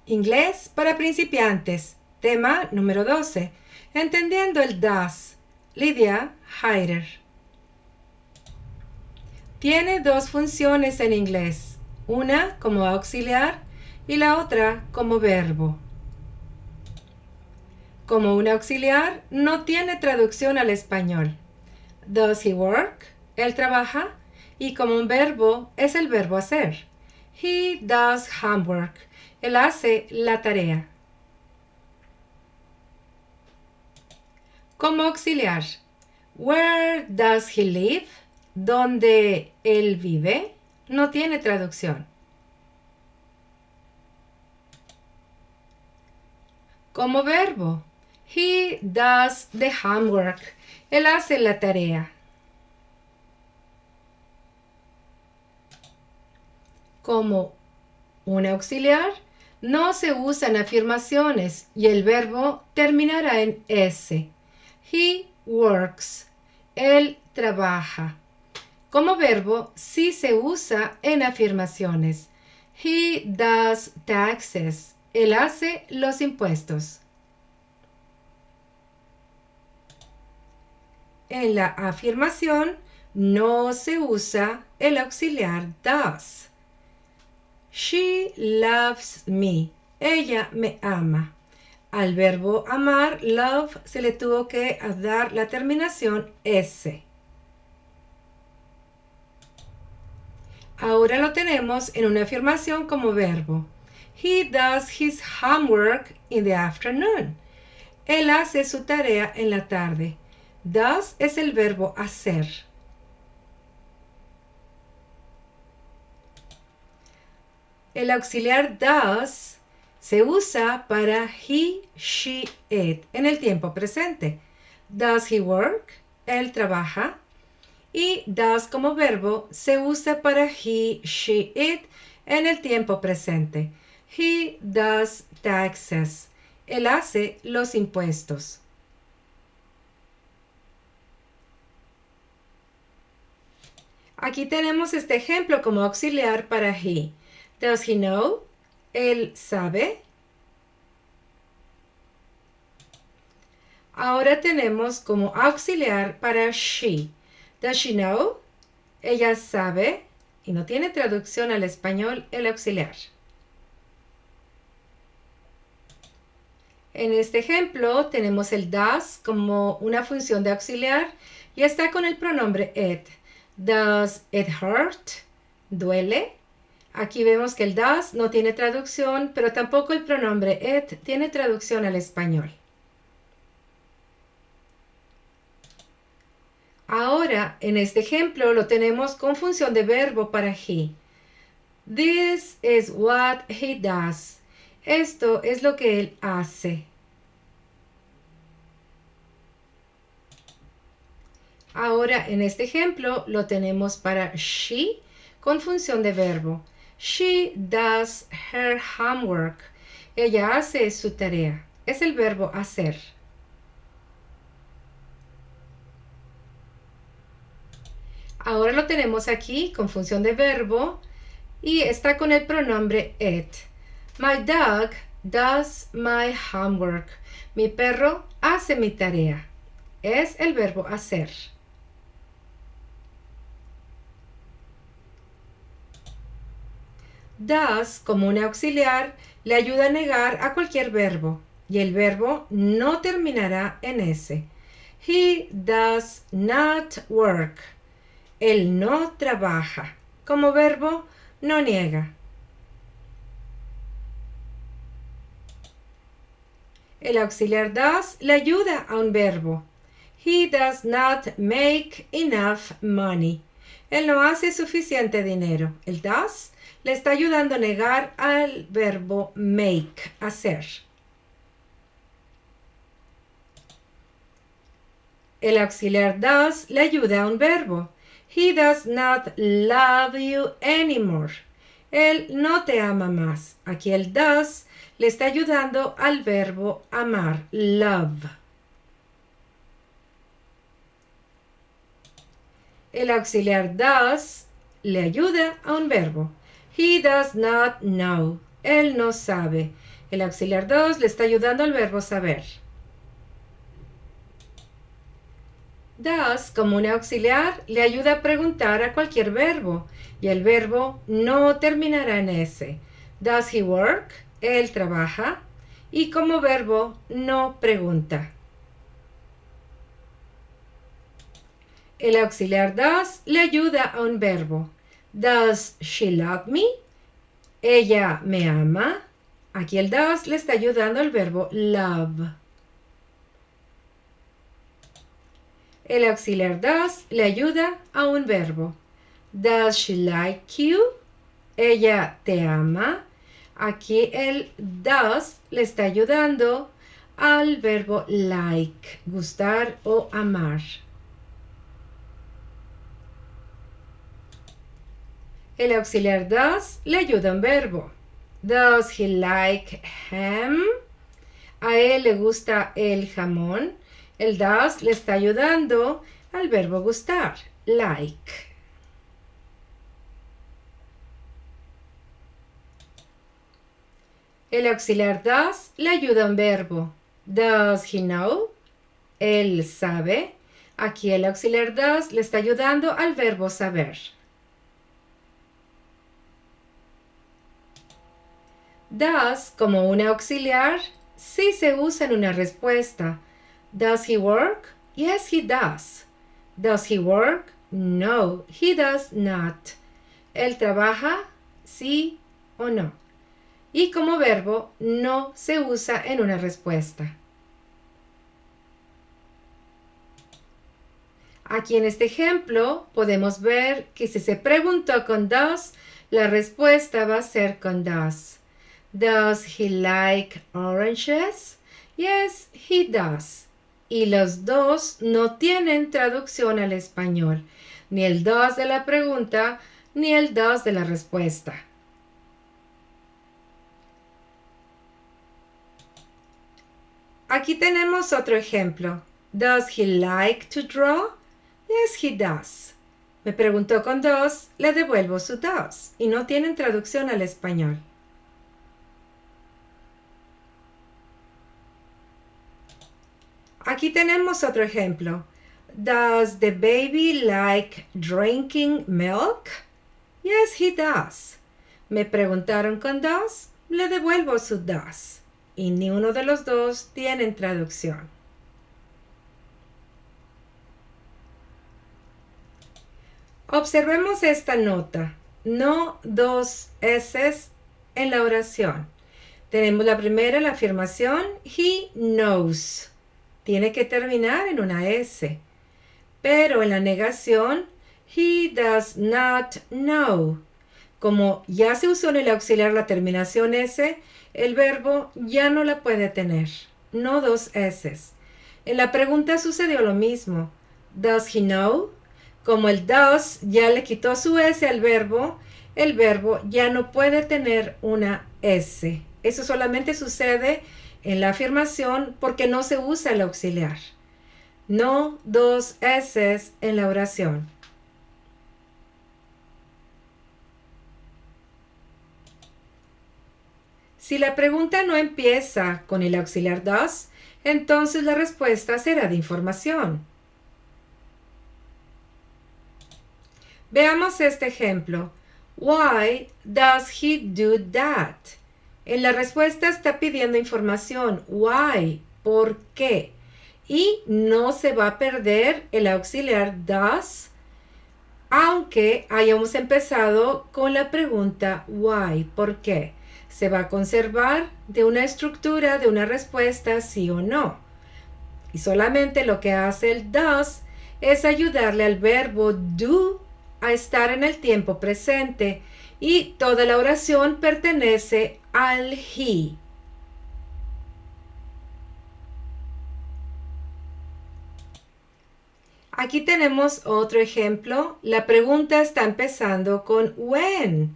Inglés para principiantes. Tema número 12. Entendiendo el das. Lydia Heider. Tiene dos funciones en inglés. Una como auxiliar y la otra como verbo. Como un auxiliar no tiene traducción al español. Does he work? Él trabaja. Y como un verbo es el verbo hacer. He does homework. Él hace la tarea. Como auxiliar. Where does he live? ¿Dónde él vive? No tiene traducción. Como verbo. He does the homework. Él hace la tarea. Como un auxiliar, no se usan afirmaciones y el verbo terminará en S. He works. Él trabaja. Como verbo, sí se usa en afirmaciones. He does taxes. Él hace los impuestos. En la afirmación no se usa el auxiliar does. She loves me. Ella me ama. Al verbo amar, love, se le tuvo que dar la terminación S. Ahora lo tenemos en una afirmación como verbo. He does his homework in the afternoon. Él hace su tarea en la tarde. Does es el verbo hacer. El auxiliar does se usa para he, she, it en el tiempo presente. Does he work? Él trabaja. Y does como verbo se usa para he, she, it en el tiempo presente. He does taxes. Él hace los impuestos. Aquí tenemos este ejemplo como auxiliar para he. Does he know? Él sabe. Ahora tenemos como auxiliar para she. Does she know? Ella sabe. Y no tiene traducción al español el auxiliar. En este ejemplo tenemos el does como una función de auxiliar y está con el pronombre it. Does it hurt? ¿Duele? Aquí vemos que el does no tiene traducción, pero tampoco el pronombre it tiene traducción al español. Ahora, en este ejemplo, lo tenemos con función de verbo para he. This is what he does. Esto es lo que él hace. Ahora, en este ejemplo, lo tenemos para she con función de verbo. She does her homework. Ella hace su tarea. Es el verbo hacer. Ahora lo tenemos aquí con función de verbo y está con el pronombre it. My dog does my homework. Mi perro hace mi tarea. Es el verbo hacer. Does, como un auxiliar, le ayuda a negar a cualquier verbo y el verbo no terminará en S. He does not work. Él no trabaja. Como verbo, no niega. El auxiliar does le ayuda a un verbo. He does not make enough money. Él no hace suficiente dinero. El does le está ayudando a negar al verbo make, hacer. El auxiliar does le ayuda a un verbo. He does not love you anymore. Él no te ama más. Aquí el does le está ayudando al verbo amar, love. El auxiliar does le ayuda a un verbo. He does not know. Él no sabe. El auxiliar does le está ayudando al verbo saber. Does, como un auxiliar, le ayuda a preguntar a cualquier verbo y el verbo no terminará en S. Does he work? Él trabaja. Y como verbo no pregunta. El auxiliar does le ayuda a un verbo. Does she love me? Ella me ama. Aquí el does le está ayudando al verbo love. El auxiliar does le ayuda a un verbo. Does she like you? Ella te ama. Aquí el does le está ayudando al verbo like, gustar o amar. El auxiliar does le ayuda a un verbo. Does he like ham? A él le gusta el jamón. El does le está ayudando al verbo gustar, like. El auxiliar does le ayuda a un verbo. Does he know? Él sabe. Aquí el auxiliar does le está ayudando al verbo saber. Does, como un auxiliar, sí se usa en una respuesta. Does he work? Yes, he does. Does he work? No, he does not. ¿Él trabaja? Sí o no. Y como verbo, no se usa en una respuesta. Aquí en este ejemplo podemos ver que si se preguntó con does, la respuesta va a ser con does. Does he like oranges? Yes, he does. Y los dos no tienen traducción al español, ni el does de la pregunta, ni el does de la respuesta. Aquí tenemos otro ejemplo. Does he like to draw? Yes, he does. Me preguntó con does, le devuelvo su does, y no tienen traducción al español. Aquí tenemos otro ejemplo. Does the baby like drinking milk? Yes, he does. Me preguntaron con does, le devuelvo su does. Y ni uno de los dos tienen traducción. Observemos esta nota. No dos S en la oración. Tenemos la primera, la afirmación, he knows. Tiene que terminar en una S. Pero en la negación, he does not know. Como ya se usó en el auxiliar la terminación S, el verbo ya no la puede tener. No dos S. En la pregunta sucedió lo mismo. Does he know? Como el does ya le quitó su S al verbo, el verbo ya no puede tener una S. Eso solamente sucede en la afirmación porque no se usa el auxiliar. No dos S en la oración. Si la pregunta no empieza con el auxiliar does, entonces la respuesta será de información. Veamos este ejemplo. Why does he do that? En la respuesta está pidiendo información. Why? ¿Por qué? Y no se va a perder el auxiliar does, aunque hayamos empezado con la pregunta why, ¿por qué? Se va a conservar de una estructura de una respuesta sí o no. Y solamente lo que hace el does es ayudarle al verbo do a estar en el tiempo presente y toda la oración pertenece al he. Aquí tenemos otro ejemplo. La pregunta está empezando con when.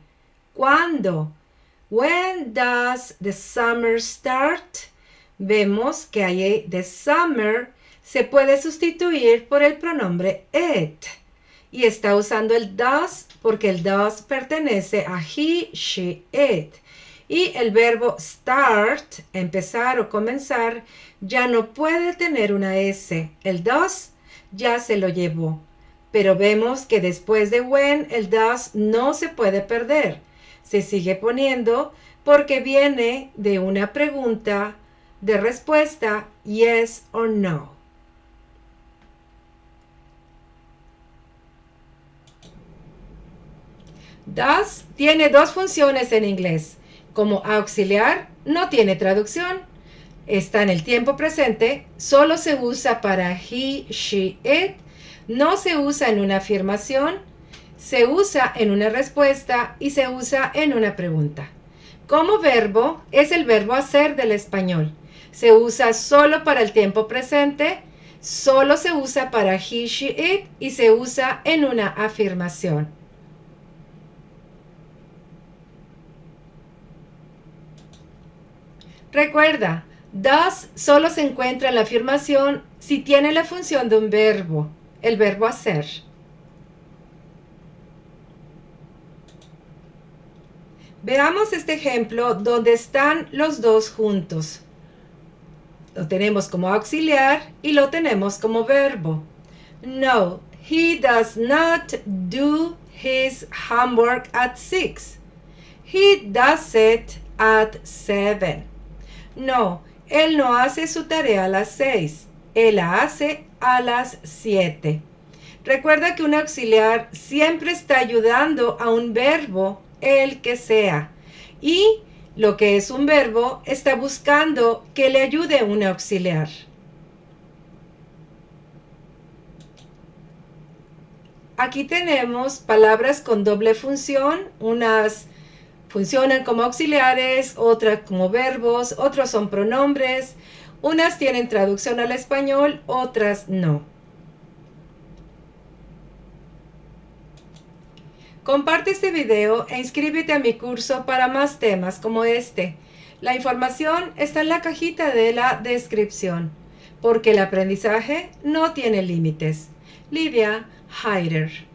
¿Cuándo? When does the summer start? Vemos que ahí the summer se puede sustituir por el pronombre it. Y está usando el does porque el does pertenece a he, she, it. Y el verbo start, empezar o comenzar, ya no puede tener una S. El does ya se lo llevó. Pero vemos que después de when, el does no se puede perder. Se sigue poniendo porque viene de una pregunta de respuesta yes or no. Does tiene dos funciones en inglés. Como auxiliar, no tiene traducción. Está en el tiempo presente, solo se usa para he, she, it. No se usa en una afirmación, se usa en una respuesta y se usa en una pregunta. Como verbo, es el verbo hacer del español. Se usa solo para el tiempo presente, solo se usa para he, she, it y se usa en una afirmación. Recuerda, does solo se encuentra en la afirmación si tiene la función de un verbo, el verbo hacer. Veamos este ejemplo donde están los dos juntos. Lo tenemos como auxiliar y lo tenemos como verbo. No, he does not do his homework at 6. He does it at 7. No, él no hace su tarea a las 6. Él la hace a las 7. Recuerda que un auxiliar siempre está ayudando a un verbo, el que sea. Y lo que es un verbo está buscando que le ayude un auxiliar. Aquí tenemos palabras con doble función, unas funcionan como auxiliares, otras como verbos, otros son pronombres, unas tienen traducción al español, otras no. Comparte este video e inscríbete a mi curso para más temas como este. La información está en la cajita de la descripción, porque el aprendizaje no tiene límites. Livia Heider.